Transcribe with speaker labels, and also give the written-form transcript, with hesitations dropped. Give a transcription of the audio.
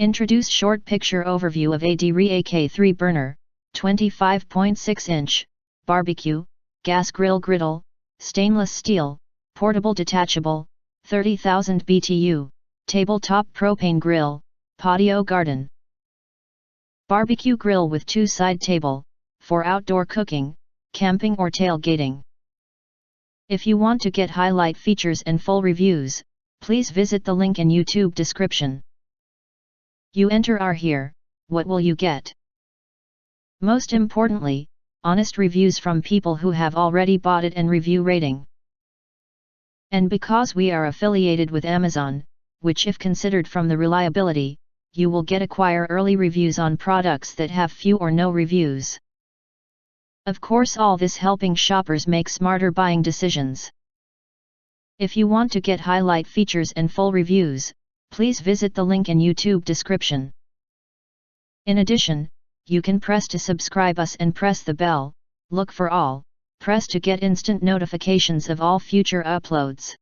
Speaker 1: Introduce short picture overview of ADREAK 3 burner, 25.6 inch, barbecue, gas grill griddle, stainless steel, portable detachable, 30,000 BTU, tabletop propane grill, patio garden. Barbecue grill with 2-side table, for outdoor cooking, camping or tailgating. If you want to get highlight features and full reviews, please visit the link in YouTube description. You enter our here, what will you get? Most importantly, honest reviews from people who have already bought it and review rating. And because we are affiliated with Amazon, which if considered from the reliability, you will get acquire early reviews on products that have few or no reviews. Of course, all this helping shoppers make smarter buying decisions. If you want to get highlight features and full reviews, please visit the link in YouTube description. In addition, you can press to subscribe us and press the bell, look for all, press to get instant notifications of all future uploads.